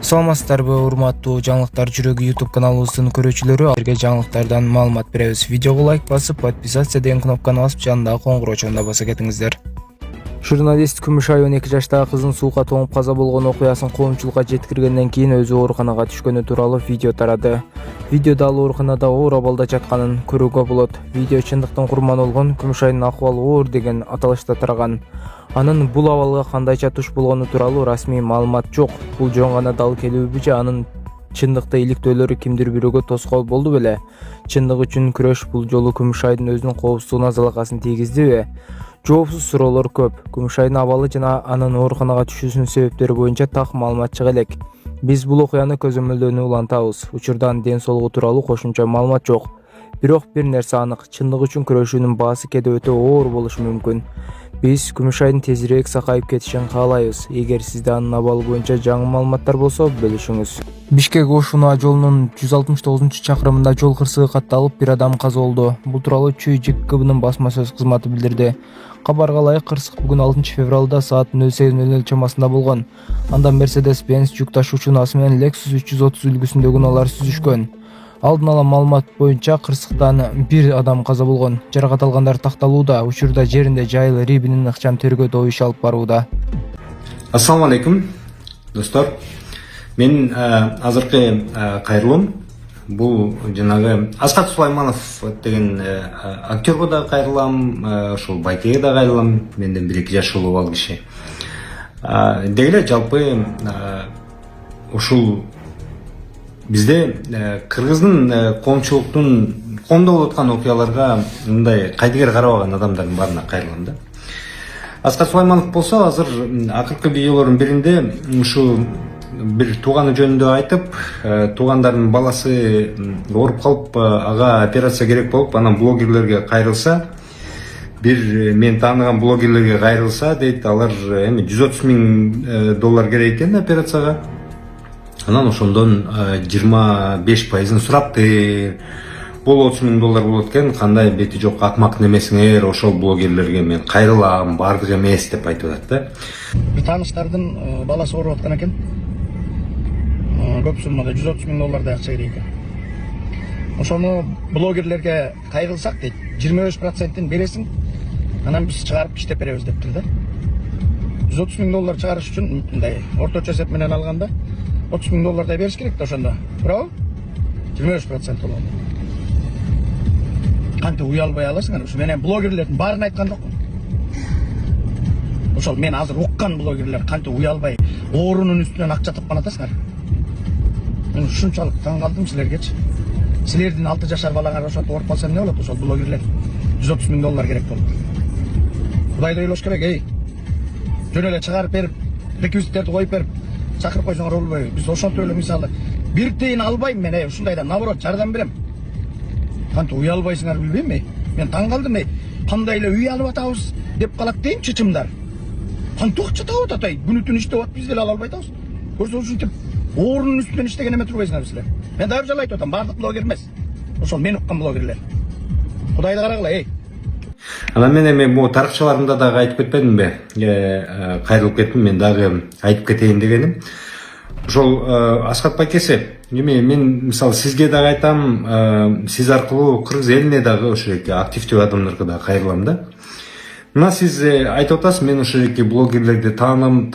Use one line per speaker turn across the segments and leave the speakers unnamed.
Саламатсыздарбы, урматтуу жаңылыктар жүрөгү YouTube каналыбыздын көрүүчүлөрү. Аларга жаңылыктардан маалымат беребиз. Видеого лайк басып, подписация деген кнопканы басып, жанындагы коңгуроо да баса кетиңиздер. Журналист Күмүшай 12 жаштагы кызын сууга тоңуп каза болгон окуясын коомчулукка жеткиргенден кийин өзү ооруканага түшкөнү тууралуу видео тарады. Видеодо ал ооруканада оор абалда жатканын көрүүгө болот. Видео чындыктын курманы болгон Күмүшайдын акыбалы оор деген аталышта тараган. Анын бул абалга кандайча туш болгону тууралуу расмий маалымат жок. Бул жөн гана дал келүүбү же анын чындыкта иликтөөлөрү кимдир бирөөгө тоскоол болду беле? Чындык үчүн күрөш бул жолу Күмүшайдын өзүнүн коопсуздугуна залакасын тийгиздиби? Жоопсуз суроолор көп. Күмүшайдын абалы жана анын ооруканага түшүүсүнүн себептери боюнча так маалымат чыга элек. Биз бул окуяны көзөмөлдөөнү улантабыз. Учурдан ден соолугу тууралуу кошумча маалымат жок. Бирок бир нерсе анык, чындык үчүн күрөшүүнүн баасы кээде өтө оор болушу мүмкүн. Биз Күмүшайдын тезирээк сакайып кетишин каалайбыз. Эгер сизде анын абалы боюнча жаңы маалыматтар болсо, бөлүшүңүз. Бишкек-Ош-Унаа жолунун 169-чакырымында жол кырсыгы катталып, бир адам каза болду. Бул тууралуу Чүй ЖКБнын басма сөз кызматы билдирди. Кабарга ылайык, кырсык бүгүн 6 февралда саат 08:00 чамасында болгон. Анда Mercedes-Benz жүк ташуучу унаасы менен Lexus 330 үлгүсүндөгү унаалар сүзүшкөн. Алдын ала маалымат боюнча кырсыктан бир адам каза болгон. Жаракат алгандар такталууда. Учурда жеринде жайыл РИБинин ыкчам тергөө иши алып барууда.
Ассаламу алейкум, достор. Мен азыркы кайрылуум бул жанагы Асхат Сулайманов деген актерго да кайрылам, ошол байкеге да кайрылам. Менден 1-2 жаш улуу ал киши. Деги эле жалпы ушул бизде кыргыздын коомчулуктун коомдо болуп аткан окуяларга мындай кайдыгер карабаган адамдардын баарына кайрылам да. Асхат Сулайманов болсо азыр акыркы видеолордун биринде ушу бир тууганы жөнүндө айтып, туугандарынын баласы ооруп калып, ага операция керек болуп, анан блогерлерге кайрылса, бир мен тааныган блогерлерге кайрылса дейт, алар эми $130,000 керек экен операцияга. Анан ошондон 25%ын сураптыр. Бул $30,000 болот экен, кандай бети жок акмак немесиңер, ошол блогерлерге мен кайрылам, бардык эмес деп айтып атат да.
Бир тааныштардын баласы ооруп аткан экен. Көп суммада $130,000 акча керек экен. Ошону блогерлерге кайрылсак дейт, 25%ын бересиң, анан биз чыгарып иштеп беребиз дептир да. $130,000 чыгарыш үчүн мындай орточо эсеп менен алганда $30,000 бериш керек да ошондо. Бирок 25% болот. Кантип уялбай аласыңар? Ушу менен блогерлердин баарын айткан жокмун. Ошол мен азыр уккан блогерлер кантип уялбай оорунун үстүнөн акча тапкан атасыңар. Мен ушунчалык таң калдым силергечи. Силердин 6 жашар балаңар ошентип ооруп калса эмне болот? Ошол блогерлер $130,000 керек болот. Кудайды ойлош керек, жөн эле чыгарып берип, реквизиттерди коюп берип, чакырып койсоңор болбойбу? Биз ошентип эле мисалы бир тыйын албайм мен, ушундайда наоборот жардам берем. Кантип уялбайсыңар билбейм. Мен таң калдым, кандай эле үй алып атабыз деп калат дейм чычымдар. Кантип акча таап атат, күнү түн иштеп атып биз деле ала албай атабыз. Көрсө ушинтип оорунун үстүнөн иштеген эме турбайсыңар силер. Мен дайыр жала айтып атам, бардык блогер эмес. Ошол мен уккан блогерлер. Кудайды карагыла,
Анан мен эми бул тарыхчаларымда дагы айтып кетпедимби? Кайрылып кеттим, мен дагы айтып кетейин дегеним. Ошол Асхат байкеси, эми мен мисалы сизге дагы айтам, сиз аркылуу кыргыз элине дагы ошол эки активдүү адамдарга да кайрылам да. Мына сиз айтып атасыз, мен ошол эки блогерлерди тааныйм,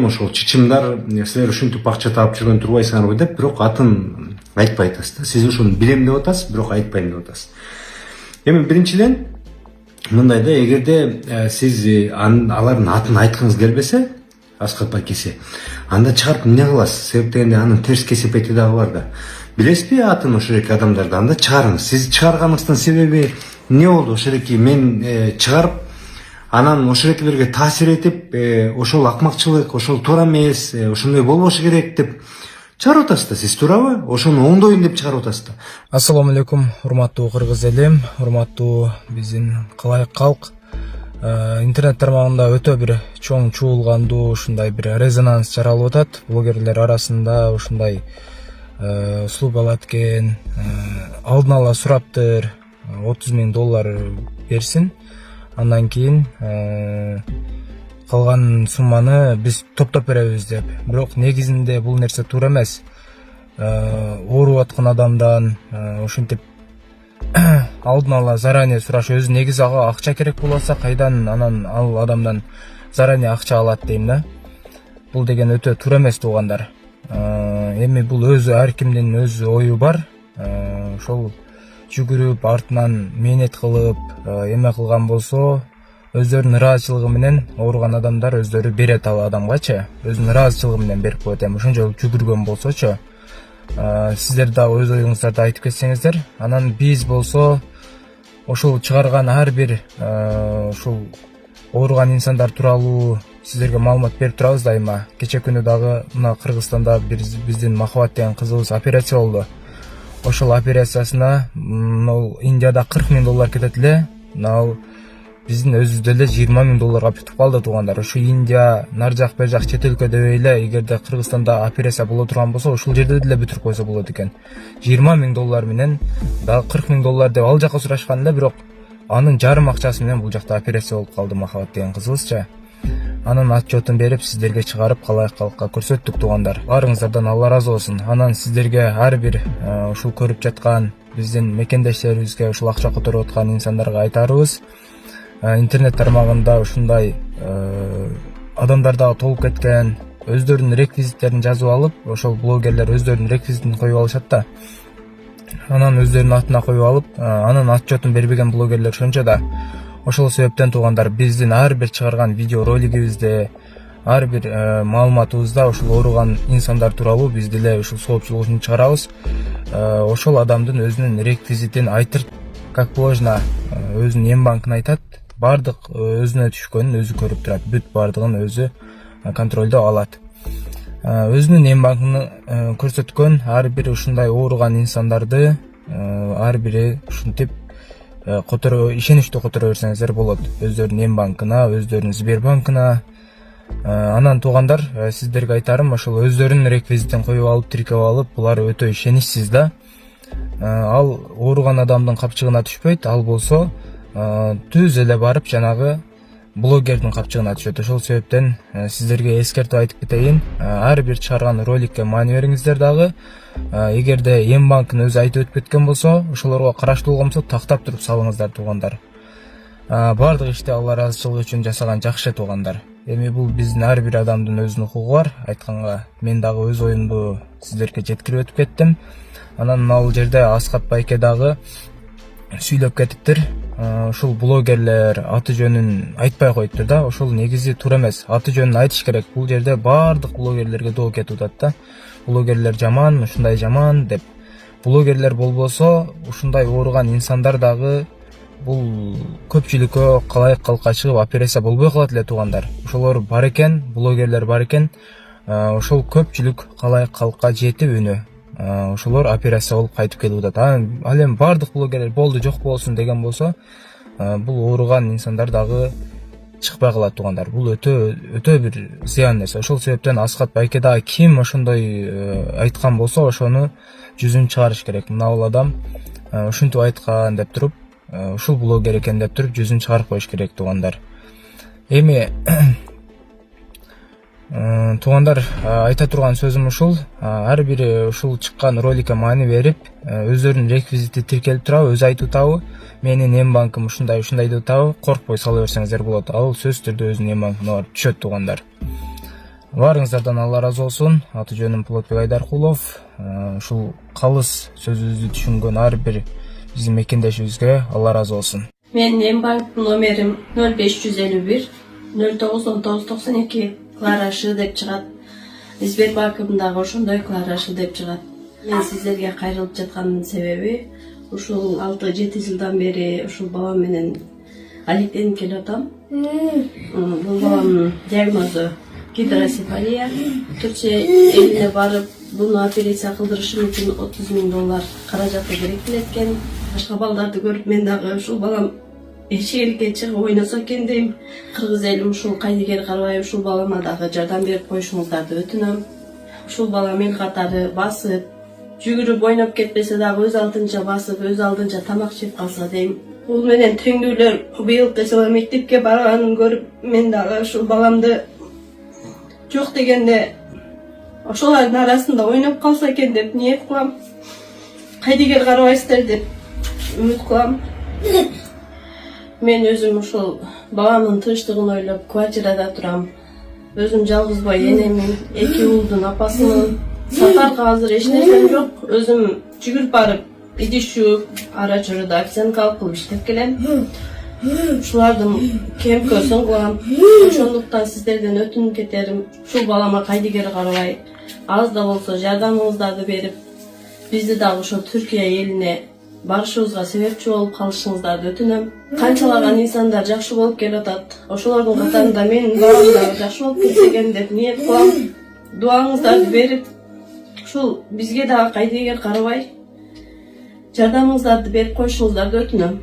ошол чычымдар, силер ушинтип акча таап жүргөн турбайсыңарбы деп, бирок атын айтпай атасыз да. Сиз ошону билем деп атасыз, бирок айтпайм деп атасыз. Эми биринчиден мындай да, эгерде сиз алардын атын айткыңыз келбесе, Асхат байкеси, анда чыгарып эмне кыласыз? Себеп дегенде анын терс кесепети дагы бар да. Билесизби атын ошол эки адамдарды? Анда чыгарыңыз. Сиз чыгарганыңыздын себеби эмне болду? Ошол эки мен чыгарып, анан ошол экилерге таасир этип, ошол акмакчылык, ошол туура эмес, ошондой болбошу керек деп чыгарып атасыз да, сиз туурабы? Ошону оңдоюн деп чыгарып атасыз да.
Ассаламу алейкум, урматтуу кыргыз элим, урматтуу биздин калайык калк. Интернет тармагында өтө бир чоң чуулгандуу ушундай бир резонанс жаралып атат. Блогерлер арасында ушундай услуга алат экен, алдын ала сураптыр, $30,000 берсин. Андан кийин калган сумманы биз топтоп беребиз деп. Бирок негизинде бул нерсе туура эмес. Ооруп аткан адамдан ушинтип алдын ала заранее сураш, өзү негизи ага акча керек болса кайдан анан ал адамдан заранее акча алат дейм да. Бул деген өтө туура эмес туугандар. Эми бул өзү ар кимдин өз ою бар. Ошол жүгүрүп артынан мээнет кылып эме кылган болсо, өздөрүнүн ыраазычылыгы менен ооруган адамдар өздөрү берет ал адамгачы. Өзүнүн ыраазычылыгы менен берип коет. Эми ошончо жүгүргөн болсочу, сиздер дагы өз оюңуздарды айтып кетсеңиздер, анан биз болсо ошол чыгарган ар бир ушул ооруган инсандар тууралуу сиздерге маалымат берип турабыз дайыма. Кече күнү дагы мына Кыргызстанда биздин Махабат деген кызыбыз операция болду. Ошол операциясына Индияда $40,000 кетет эле. Ал биздин өзүбүздө эле $20,000 бүтүп калды туугандар. Ошо Индия, нар жак, бер жак чет өлкө дебей эле, эгерде Кыргызстанда операция боло турган болсо, ушул жерде деле бүтүрүп койсо болот экен. $20,000 менен дагы $40,000 деп ал жака сурашкан эле, бирок анын жарым акчасы менен бул жакта операция болуп калды Махабат деген кызыбызчы. Анын отчетун берип сиздерге чыгарып калайык калкка көрсөттүк туугандар. Баарыңыздардан Алла ыраазы болсун. Анан сиздерге ар бир ушул көрүп жаткан биздин мекендештерибизге, ушул акча которуп аткан инсандарга айтарыбыз, интернет тармагында ушундай адамдар дагы толуп кеткен. Өздөрүнүн реквизиттерин жазып алып, ошол блогерлер өздөрүнүн реквизитин коюп алышат да. Анан өздөрүнүн атына коюп алып, анын отчетун бербеген блогерлер ошончо да. Ошол себептен туугандар, биздин ар бир чыгарган видео ролигибизде, ар бир маалыматыбызда ушул ооруган инсандар тууралуу биз деле ушул соопчулук үчүн чыгарабыз. Ошол адамдын өзүнүн реквизитин айтып, как положено өзүнүн эм банкын айтат, бардык өзүнө түшкөнүн өзү көрүп турат, бүт бардыгын өзү контролдо алат. Өзүнүн эм банкын көрсөткөн ар бир ушундай ооруган инсандарды ар бири ушинтип ишеничтүү которо берсеңиздер болот. Өздөрүнүн эм банкына, өздөрүнүн Сбербанкына. Анан туугандар, сиздерге айтарым, ошол өздөрүнүн реквизитин коюп алып, тиркеп алып, булар өтө ишеничсиз да. Ал ооруган адамдын капчыгына түшпөйт, ал болсо түз эле барып жанагы блогердин капчыгына түшөт. Ошол себептен сиздерге эскертип айтып кетейин, ар бир чыгарган роликке маани бериңиздер дагы. Эгерде эм банкын өзү айтып өтүп кеткен болсо, ошолорго караштуу болсо тактап туруп салыңыздар туугандар. Бардык ишти Алла ыраазычылыгы үчүн жасаган жакшы туугандар. Эми бул биздин ар бир адамдын өзүнүн укугу бар. Айтканга мен дагы өз оюмду сиздерге жеткирип өтүп кеттим. Анан ал жерде Аскат байке дагы сүйлөп кетиптир. Ушул блогерлер аты жөнүн айтпай коюптур да. Ошол негизи туура эмес. Аты жөнүн айтыш керек. Бул жерде бардык блогерлерге доо кетип атат да. Блогерлер жаман, ушундай жаман деп. Блогерлер болбосо, ушундай ооруган инсандар дагы бул көпчүлүккө калайык калкка чыгып операция болбой калат эле туугандар. Ошолор бар экен, блогерлер бар экен. Ошол көпчүлүк калайык калкка жетип үнү. Ошолор операция болуп кайтып келип атат. Ал эми бардык блогерлер болду жок болсун деген болсо, бул ооруган инсандар дагы чыкпай калат туугандар. Бул өтө бир зыян нерсе. Ошол себептен Аскат байке дагы ким ошондой айткан болсо, ошону жүзүн чыгарыш керек. Мына бул адам ушинтип айткан деп туруп, ушул блогер экен деп туруп жүзүн чыгарып коюш керек туугандар. Эми туугандар, айта турган сөзүм ушул. Ар бири ушул чыккан роликке маани берип, өздөрүнүн реквизити тиркелип турабы, өзү айтып атабы, менин эм банкым ушундай деп атабы, коркпой сала берсеңиздер болот. Ал сөзсүз түрдө өзүнүн эм банкына барып түшөт туугандар. Баарыңыздардан Алла ыраазы болсун. Аты жөнүм Болотбек Айдаркулов. Ушул калыс сөзүбүздү түшүнгөн ар бир биздин мекендешибизге Алла ыраазы болсун.
Менин эм банк номерим 0551 091992 Кларашы деп чыгат. Сбербанкым дагы ошондой Кларашы деп чыгат. Мен сиздерге кайрылып жаткандын себеби, ушул 6-7 жылдан бери ушул балам менен алектенип келип атам. Бул баламдын диагнозу гидросефалия. Түркче элине барып, буну операция кылдырышым үчүн $30,000 каражаты керектелет экен. Башка балдарды көрүп мен дагы ушул балам эшикке чыгып ойносо экен дейм. Кыргыз элим ушул кайдыгер карабай ушул балама дагы жардам берип коюшуңуздарды өтүнөм. Ушул балам эл катары басып, жүгүрүп ойноп кетпесе дагы өз алдынча басып, өз алдынча тамак жеп калса дейм. Бул менен теңдүүлөр быйыл сыла мектепке барганын көрүп, мен дагы ушул баламды жок дегенде ошолардын арасында ойноп калса экен деп ниет кылам. Кайдыгер карабайсыздар деп үмүт кылам. Мен өзүм ушул баламдын тынчтыгын ойлоп квартирада турам. Өзүм жалгызбай энемин, 2 уулдун апасымын. Сапарга азыр эч нерсем жок. Өзүм жүгүрүп барып, идиш жууп, ара чоруда официанткалык кылып иштеп келем. Ушулардын кемкөсүн кылам. Ошондуктан сиздерден өтүнүп кетерим, ушул балама кайдыгер карабай, аз да болсо жардамыңыздарды берип, бизди дагы ошо Түркия элине барышыбызга себепчи болуп калышыңыздарды өтүнөм. Канчалаган инсандар жакшы болуп келатат. Ошолордун катарында менин балам дагы жакшы болуп кетсе экен деп ниет кылам. Дуаңыздарды берип, ушул бизге дагы кайдыгер карабай, жардамыңыздарды берип коюшуңуздарды өтүнөм.